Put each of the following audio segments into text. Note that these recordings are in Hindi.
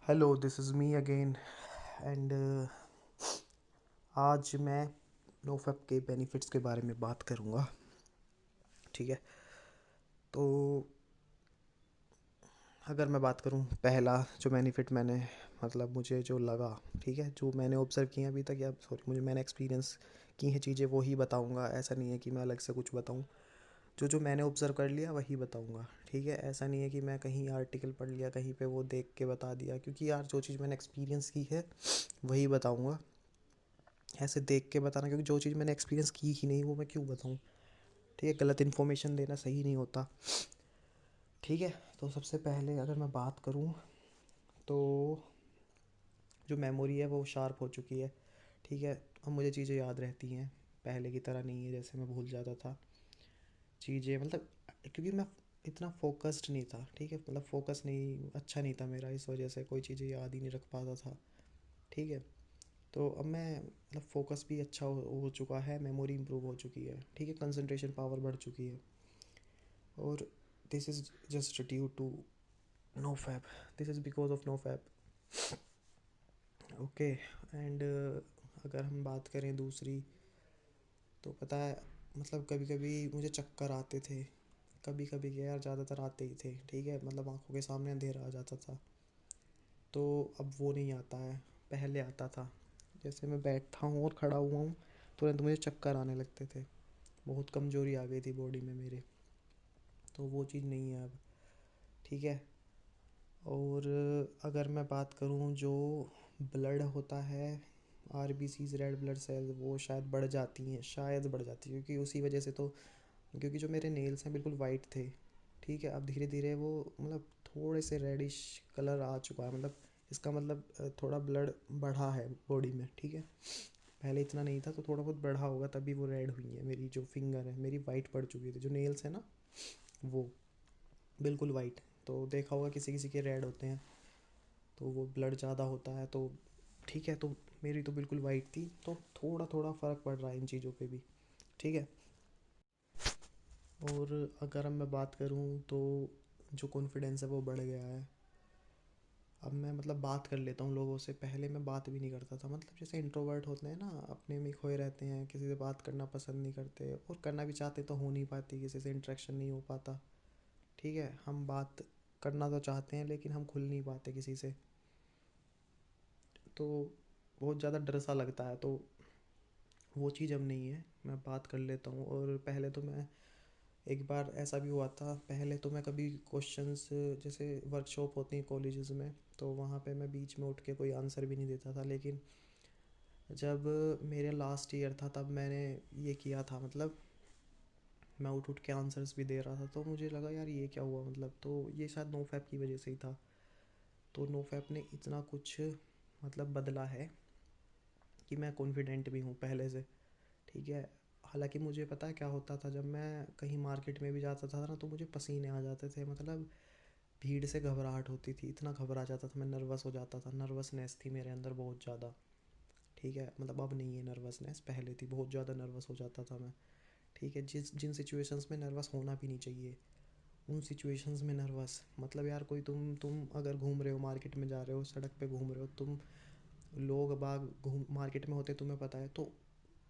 Hello, this is me again and आज मैं नोफैप के बेनिफिट्स के बारे में बात करूँगा। ठीक है। तो अगर मैं बात करूँ, पहला जो बेनिफिट मैंने मतलब मुझे जो लगा, ठीक है, जो मैंने ऑब्ज़र्व किया अभी तक, या सॉरी, मैंने एक्सपीरियंस की हैं चीज़ें वही बताऊँगा। ऐसा नहीं है कि मैं अलग से कुछ बताऊँ। जो जो मैंने ऑब्ज़र्व कर लिया वही बताऊँगा। ठीक है। ऐसा नहीं है कि मैं कहीं आर्टिकल पढ़ लिया, कहीं पे वो देख के बता दिया, क्योंकि यार जो चीज़ मैंने एक्सपीरियंस की है वही बताऊँगा। ऐसे देख के बताना, क्योंकि जो चीज़ मैंने एक्सपीरियंस की ही नहीं वो मैं क्यों बताऊँ। ठीक है। गलत इन्फॉर्मेशन देना सही नहीं होता। ठीक है। तो सबसे पहले अगर मैं बात करूँ तो जो मेमोरी है वो शार्प हो चुकी है। ठीक है। अब मुझे चीज़ें याद रहती हैं, पहले की तरह नहीं है जैसे मैं भूल जाता था चीज़ें, मतलब क्योंकि मैं इतना फोकस्ड नहीं था। ठीक है। मतलब फोकस नहीं अच्छा नहीं था मेरा, इस वजह से कोई चीज़ें याद ही नहीं रख पाता था। ठीक है। तो अब मैं मतलब फोकस भी अच्छा हो चुका है, मेमोरी इंप्रूव हो चुकी है। ठीक है। कंसंट्रेशन पावर बढ़ चुकी है। और this is just due to no fap. This is because of no fap. Okay. And अगर हम बात करें दूसरी, तो पता है मतलब कभी कभी मुझे चक्कर आते थे। कभी कभी क्या यार, ज़्यादातर आते ही थे। ठीक है। मतलब आंखों के सामने अंधेरा आ जाता था। तो अब वो नहीं आता है, पहले आता था। जैसे मैं बैठा हूँ और खड़ा हुआ हूँ, तुरंत मुझे चक्कर आने लगते थे। बहुत कमज़ोरी आ गई थी बॉडी में मेरे। तो वो चीज़ नहीं है अब। ठीक है। और अगर मैं बात करूँ, जो ब्लड होता है, आरबीसीज, रेड ब्लड सेल, वो शायद बढ़ जाती हैं, शायद बढ़ जाती है, क्योंकि उसी वजह से तो, क्योंकि जो मेरे नेल्स हैं बिल्कुल वाइट थे। ठीक है। अब धीरे धीरे वो मतलब थोड़े से रेडिश कलर आ चुका है, मतलब इसका मतलब थोड़ा ब्लड बढ़ा है बॉडी में। ठीक है। पहले इतना नहीं था, तो थोड़ा बहुत बढ़ा होगा तभी वो रेड हुई है। मेरी जो फिंगर है मेरी वाइट पड़ चुकी थी, जो नेल्स है ना वो बिल्कुल वाइट। तो देखा होगा किसी किसी के रेड होते हैं, तो वो ब्लड ज़्यादा होता है तो। ठीक है। तो मेरी तो बिल्कुल वाइट थी, तो थोड़ा थोड़ा फ़र्क पड़ रहा है इन चीज़ों पे भी। ठीक है। और अगर अब मैं बात करूँ तो जो कॉन्फिडेंस है वो बढ़ गया है। अब मैं मतलब बात कर लेता हूँ लोगों से, पहले मैं बात भी नहीं करता था। मतलब जैसे इंट्रोवर्ट होते हैं ना, अपने में खोए रहते हैं, किसी से बात करना पसंद नहीं करते, और करना भी चाहते तो हो नहीं पाती, किसी से इंटरेक्शन नहीं हो पाता। ठीक है। हम बात करना तो चाहते हैं लेकिन हम खुल नहीं पाते किसी से। तो बहुत ज़्यादा डर सा लगता है। तो वो चीज़ अब नहीं है, मैं बात कर लेता हूँ। और पहले तो मैं, एक बार ऐसा भी हुआ था, पहले तो मैं कभी क्वेश्चंस, जैसे वर्कशॉप होती हैं कॉलेजेस में, तो वहाँ पे मैं बीच में उठ के कोई आंसर भी नहीं देता था। लेकिन जब मेरे लास्ट ईयर था तब मैंने ये किया था, मतलब मैं उठ उठ के आंसर्स भी दे रहा था। तो मुझे लगा यार ये क्या हुआ, मतलब तो ये शायद नोफैप की वजह से ही था। तो नोफैप ने इतना कुछ मतलब बदला है कि मैं कॉन्फिडेंट भी हूँ पहले से। ठीक है। हालांकि मुझे पता है क्या होता था, जब मैं कहीं मार्केट में भी जाता था ना, तो मुझे पसीने आ जाते थे। मतलब भीड़ से घबराहट होती थी, इतना घबरा जाता था, मैं नर्वस हो जाता था, नर्वसनेस थी मेरे अंदर बहुत ज़्यादा। ठीक है। मतलब अब नहीं है नर्वसनेस, पहले थी, बहुत ज़्यादा नर्वस हो जाता था मैं। ठीक है। जिन सिचुएशंस में नर्वस होना भी नहीं चाहिए, उन सिचुएशंस में नर्वस, मतलब यार कोई तुम अगर घूम रहे हो, मार्केट में जा रहे हो, सड़क पे घूम रहे हो तुम, लोग बाग घूम मार्केट में होते तुम्हें पता है, तो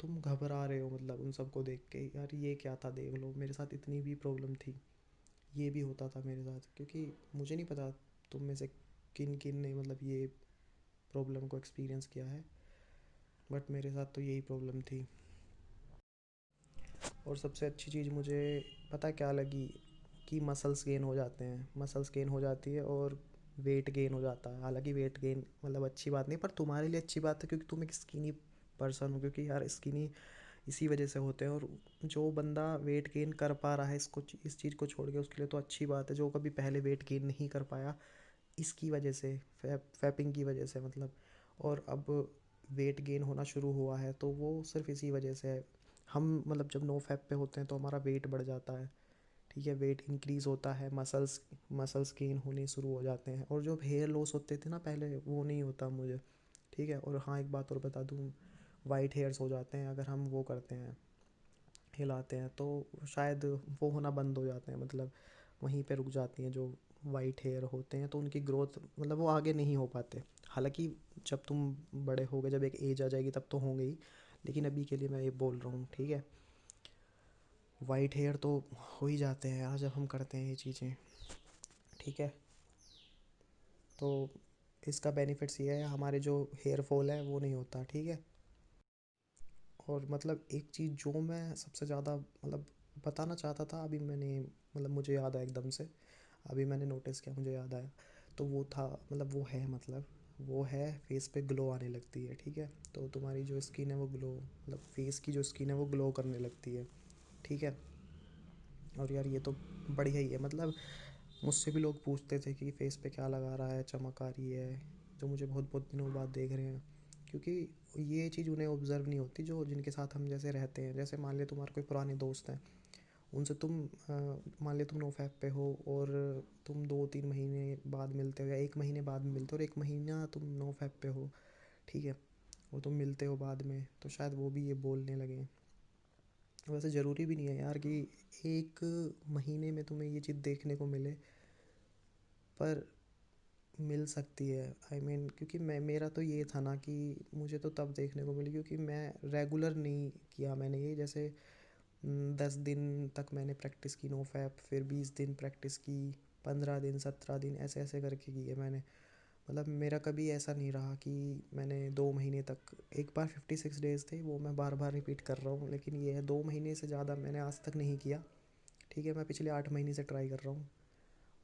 तुम घबरा रहे हो, मतलब उन सबको देख के यार ये क्या था, देख लो मेरे साथ इतनी भी प्रॉब्लम थी। ये भी होता था मेरे साथ, क्योंकि मुझे नहीं पता तुम में से किन किन ने मतलब ये प्रॉब्लम को एक्सपीरियंस किया है, बट मेरे साथ तो यही प्रॉब्लम थी। और सबसे अच्छी चीज़ मुझे पता क्या लगी, कि मसल्स गेन हो जाते हैं, मसल्स गेन हो जाती है, और वेट गेन हो जाता है। हालांकि वेट गेन मतलब अच्छी बात नहीं, पर तुम्हारे लिए अच्छी बात है, क्योंकि तुम एक स्किनी पर्सन हो, क्योंकि यार स्किनी इसी वजह से होते हैं। और जो बंदा वेट गेन कर पा रहा है इसको, इस चीज़ को छोड़ के, उसके लिए तो अच्छी बात है। जो कभी पहले वेट गेन नहीं कर पाया इसकी वजह से, फैपिंग की वजह से मतलब, और अब वेट गेन होना शुरू हुआ है, तो वो सिर्फ इसी वजह से है। हम मतलब जब नो फैप पे होते हैं तो हमारा वेट बढ़ जाता है। ठीक है। वेट इंक्रीज़ होता है, मसल्स मसल्स गेन होने शुरू हो जाते हैं, और जो हेयर लॉस होते थे ना पहले, वो नहीं होता मुझे। ठीक है। और हाँ, एक बात और बता दूँ, वाइट हेयर्स हो जाते हैं अगर हम वो करते हैं, हिलाते हैं, तो शायद वो होना बंद हो जाते हैं, मतलब वहीं पे रुक जाती हैं जो वाइट हेयर होते हैं तो उनकी ग्रोथ मतलब वो आगे नहीं हो पाते। हालांकि जब तुम बड़े होगे, जब एक एज आ जाएगी तब तो होंगे ही, लेकिन अभी के लिए मैं ये बोल रहा हूँ, ठीक है। वाइट हेयर तो हो ही जाते हैं यार जब हम करते हैं ये चीज़ें, ठीक है। तो इसका बेनिफिट्स ये है, हमारे जो हेयर फॉल है वो नहीं होता, ठीक है। और मतलब एक चीज़ जो मैं सबसे ज़्यादा मतलब बताना चाहता था, अभी मैंने मतलब मुझे याद आया एकदम से, अभी मैंने नोटिस किया, मुझे याद आया। तो वो था मतलब वो है मतलब वो है फेस पे ग्लो आने लगती है, ठीक है। तो तुम्हारी जो स्किन है वो ग्लो मतलब फेस की जो स्किन है वो ग्लो करने लगती है, ठीक है। और यार ये तो बढ़िया ही है मतलब। मुझसे भी लोग पूछते थे कि फेस पे क्या लगा रहा है, चमक आ रही है, जो मुझे बहुत बहुत दिनों बाद देख रहे हैं। क्योंकि ये चीज़ उन्हें ऑब्ज़र्व नहीं होती, जो जिनके साथ हम जैसे रहते हैं। जैसे मान लिया तुम्हारे कोई पुराने दोस्त हैं, उनसे तुम मान लिया तुम नो फैप पे हो, और तुम 2-3 महीने बाद मिलते हो या 1 महीने बाद मिलते हो, और 1 महीना तुम नो फैप पे हो, ठीक है। और तुम मिलते हो बाद में, तो शायद वो भी ये बोलने लगे। वैसे ज़रूरी भी नहीं है यार कि 1 महीने में तुम्हें ये चीज़ देखने को मिले, पर मिल सकती है। आई मीन क्योंकि मैं मेरा तो ये था ना कि मुझे तो तब देखने को मिली क्योंकि मैं रेगुलर नहीं किया मैंने ये। जैसे 10 दिन तक मैंने प्रैक्टिस की नो फैप, फिर 20 दिन प्रैक्टिस की, 15 दिन, 17 दिन, ऐसे ऐसे करके की है मैंने। मतलब मेरा कभी ऐसा नहीं रहा कि मैंने 2 महीने तक, एक बार 56 डेज़ थे वो मैं बार बार रिपीट कर रहा हूँ, लेकिन ये है 2 महीने से ज़्यादा मैंने आज तक नहीं किया, ठीक है। मैं पिछले 8 महीने से ट्राई कर रहा हूँ,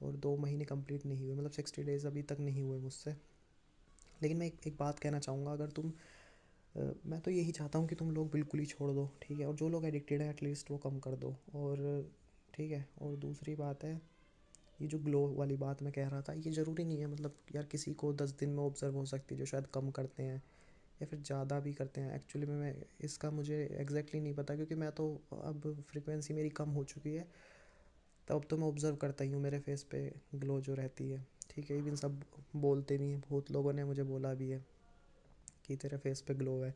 और 2 महीने कंप्लीट नहीं हुए, मतलब 60 डेज़ अभी तक नहीं हुए मुझसे। लेकिन मैं एक बात कहना चाहूँगा, अगर तुम मैं तो यही चाहता हूँ कि तुम लोग बिल्कुल ही छोड़ दो, ठीक है। और जो लोग एडिक्टेड है एटलीस्ट वो कम कर दो, और ठीक है। और दूसरी बात है, ये जो ग्लो वाली बात मैं कह रहा था, ये ज़रूरी नहीं है मतलब यार किसी को 10 दिन में ऑब्जर्व हो सकती है, जो शायद कम करते हैं या फिर ज़्यादा भी करते हैं। एक्चुअली में मैं इसका मुझे एग्जैक्टली नहीं पता, क्योंकि मैं तो अब फ्रिक्वेंसी मेरी कम हो चुकी है, तो अब तो मैं ऑब्ज़र्व करता ही हूँ मेरे फेस पे ग्लो जो रहती है, ठीक है। इवन सब बोलते भी हैं, बहुत लोगों ने मुझे बोला भी है कि तेरे फेस पे ग्लो है,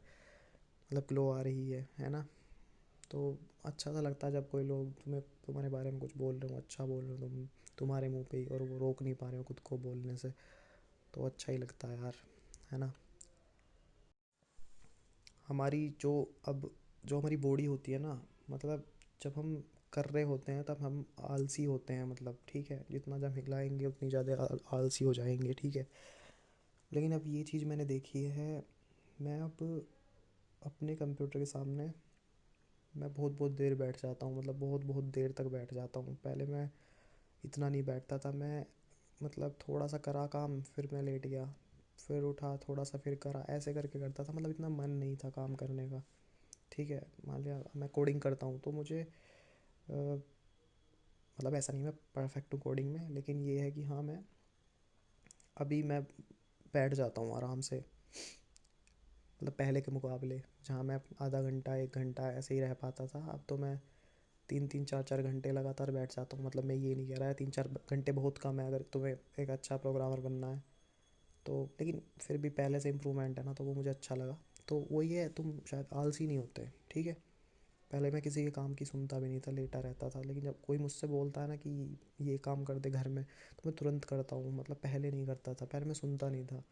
मतलब ग्लो आ रही है ना। तो अच्छा सा लगता है जब कोई लोग तुम्हारे बारे में कुछ बोल रहे हो, अच्छा बोल रहे हो तुम्हारे मुंह पे ही, और वो रोक नहीं पा रहे हो खुद को बोलने से, तो अच्छा ही लगता है यार, है ना। हमारी जो अब जो हमारी बॉडी होती है ना, मतलब जब हम कर रहे होते हैं तब हम आलसी होते हैं, मतलब ठीक है, जितना जब हिलाएंगे उतनी ज़्यादा आलसी हो जाएंगे, ठीक है। लेकिन अब ये चीज़ मैंने देखी है, मैं अब अपने कंप्यूटर के सामने मैं बहुत बहुत देर बैठ जाता हूँ, मतलब बहुत बहुत देर तक बैठ जाता हूँ। पहले मैं इतना नहीं बैठता था, मैं मतलब थोड़ा सा करा काम, फिर मैं लेट गया, फिर उठा थोड़ा सा, फिर करा, ऐसे करके करता था। मतलब इतना मन नहीं था काम करने का, ठीक है। मान लिया मैं कोडिंग करता हूँ तो मुझे मतलब ऐसा नहीं मैं परफेक्ट हूँ कोडिंग में, लेकिन ये है कि हाँ मैं अभी मैं बैठ जाता हूँ आराम से, मतलब पहले के मुकाबले। जहाँ मैं आधा घंटा 1 घंटा ऐसे ही रह पाता था, अब तो मैं 3-3 4-4 घंटे लगातार बैठ जाता हूँ। मतलब मैं ये नहीं कह रहा है 3-4 घंटे बहुत कम है अगर तुम्हें एक अच्छा प्रोग्रामर बनना है तो, लेकिन फिर भी पहले से इम्प्रूवमेंट है ना, तो वो मुझे अच्छा लगा। तो वही है, तुम शायद आलसी नहीं होते, ठीक है। पहले मैं किसी के काम की सुनता भी नहीं था, लेटा रहता था, लेकिन जब कोई मुझसे बोलता है ना कि ये काम कर दे घर में, तो मैं तुरंत करता हूँ। मतलब पहले नहीं करता था, पहले मैं सुनता नहीं था।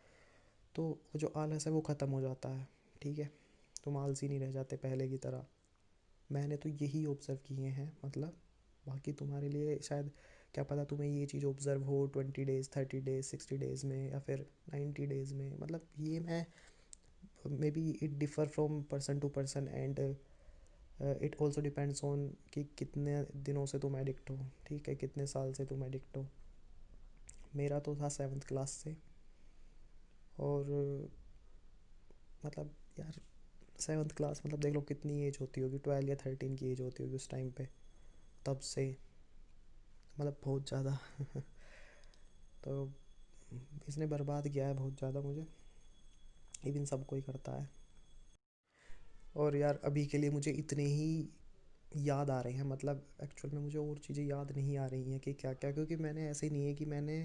तो वो जो आलस है वो ख़त्म हो जाता है, ठीक है। तुम आलसी नहीं रह जाते पहले की तरह। मैंने तो यही ऑब्ज़र्व किए हैं मतलब। बाकी तुम्हारे लिए शायद क्या पता तुम्हें ये चीज़ ऑब्ज़र्व हो 20 डेज़, 30 डेज़, 60 डेज़ में, या फिर 90 डेज़ में। मतलब ये मैं maybe it differ from person to person, and it also depends on कि कितने दिनों से तुम एडिक्ट हो, ठीक है, कितने साल से तुम एडिक्ट हो। मेरा तो था 7th क्लास से। और मतलब यार 7th क्लास मतलब देख लो कितनी एज होती होगी, 12 या 13 की एज होती होगी उस टाइम पे, तब से मतलब बहुत ज़्यादा तो इसने बर्बाद किया है बहुत ज़्यादा मुझे, इवन सबको ही करता है। और यार अभी के लिए मुझे इतने ही याद आ रहे हैं, मतलब एक्चुअल में मुझे और चीज़ें याद नहीं आ रही हैं कि क्या क्या, क्योंकि मैंने ऐसे नहीं है कि मैंने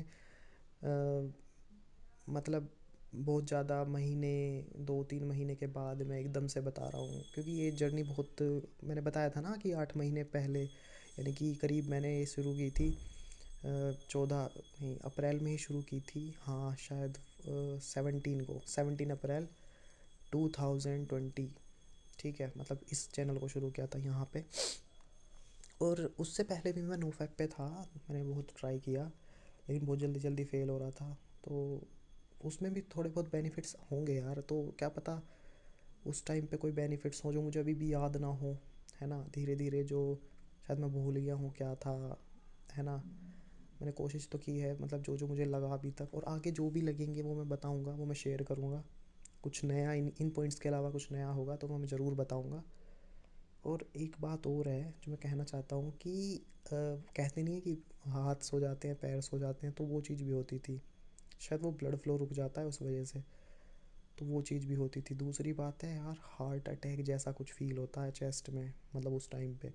मतलब बहुत ज़्यादा महीने, 2-3 महीने के बाद मैं एकदम से बता रहा हूँ, क्योंकि ये जर्नी मैंने बताया था ना कि 8 महीने पहले, यानी कि करीब मैंने ये शुरू की थी चौदह नहीं, अप्रैल में ही शुरू की थी, हाँ शायद 17 अप्रैल 2020। ठीक है, मतलब इस चैनल को शुरू किया था यहाँ पे। और उससे पहले भी मैं नोफैप पे था, मैंने बहुत ट्राई किया, लेकिन बहुत जल्दी जल्दी फेल हो रहा था। तो उसमें भी थोड़े बहुत बेनिफिट्स होंगे यार, तो क्या पता उस टाइम पे कोई बेनिफिट्स हो जो मुझे अभी भी याद ना हो, है ना। धीरे धीरे जो शायद मैं भूल गया हूँ क्या था, है ना। मैंने कोशिश तो की है, मतलब जो जो मुझे लगा अभी तक, और आगे जो भी लगेंगे वो मैं बताऊँगा, वो मैं शेयर करूँगा। कुछ नया इन पॉइंट्स के अलावा कुछ नया होगा तो मैं ज़रूर बताऊँगा। और एक बात और है जो मैं कहना चाहता हूँ कि कहते नहीं है कि हाथ सो जाते हैं पैर सो जाते हैं, तो वो चीज़ भी होती थी। शायद वो ब्लड फ्लो रुक जाता है उस वजह से, तो वो चीज़ भी होती थी। दूसरी बात है यार, हार्ट अटैक जैसा कुछ फील होता है चेस्ट में, मतलब उस टाइम पे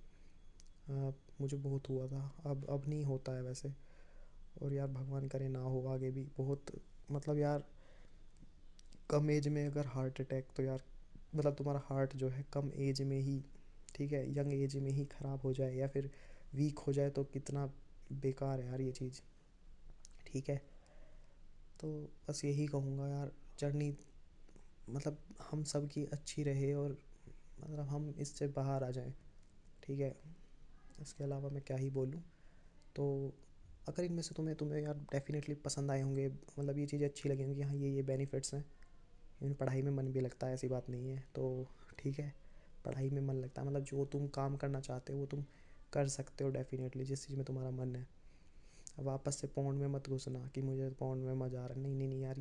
मुझे बहुत हुआ था। अब नहीं होता है वैसे। और यार भगवान करे ना हो आगे भी। बहुत मतलब यार, कम एज में अगर हार्ट अटैक, तो यार मतलब तुम्हारा हार्ट जो है कम एज में ही, ठीक है, यंग एज में ही ख़राब हो जाए या फिर वीक हो जाए, तो कितना बेकार है यार ये चीज़। ठीक है, तो बस यही कहूँगा यार, जर्नी मतलब हम सब की अच्छी रहे, और मतलब हम इससे बाहर आ जाएं। ठीक है, इसके अलावा मैं क्या ही बोलूँ। तो अगर इनमें से तुम्हें तुम्हें यार डेफिनेटली पसंद आए होंगे, मतलब ये चीज़ें अच्छी लगी होंगी, हाँ ये बेनिफिट्स हैं। इवन पढ़ाई में मन भी लगता है, ऐसी बात नहीं है, तो ठीक है। पढ़ाई में मन लगता है, मतलब जो तुम काम करना चाहते हो वो तुम कर सकते हो डेफिनेटली, जिस चीज़ में तुम्हारा मन है। अब वापस से पौंड में मत घुसना कि मुझे पौंड में मज़ा आ रहा है, नहीं नहीं नहीं यार,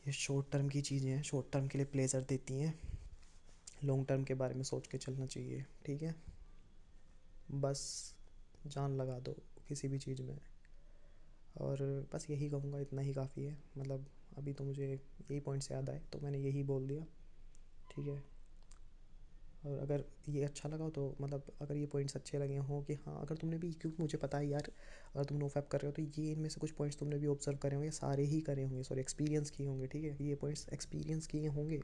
ये शॉर्ट टर्म की चीज़ें हैं, शॉर्ट टर्म के लिए प्लेजर देती हैं। लॉन्ग टर्म के बारे में सोच के चलना चाहिए, ठीक है। बस जान लगा दो किसी भी चीज़ में। और बस यही कहूँगा, इतना ही काफ़ी है, मतलब अभी तो मुझे यही पॉइंट्स याद आए तो मैंने यही बोल दिया, ठीक है। और अगर ये अच्छा लगा तो मतलब अगर ये पॉइंट्स अच्छे लगे हों कि हाँ, अगर तुमने भी, क्योंकि मुझे पता है यार, अगर तुम नोफैप कर रहे हो तो ये इनमें से कुछ पॉइंट्स तुमने भी ऑब्जर्व करे होंगे, सारे ही करे होंगे, सॉरी एक्सपीरियंस किए होंगे, ठीक है, ये पॉइंट्स एक्सपीरियंस किए होंगे,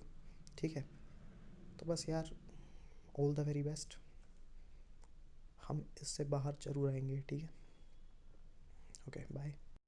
ठीक है। तो बस यार, ऑल द वेरी बेस्ट, हम इससे बाहर ज़रूर आएंगे, ठीक है। Okay bye.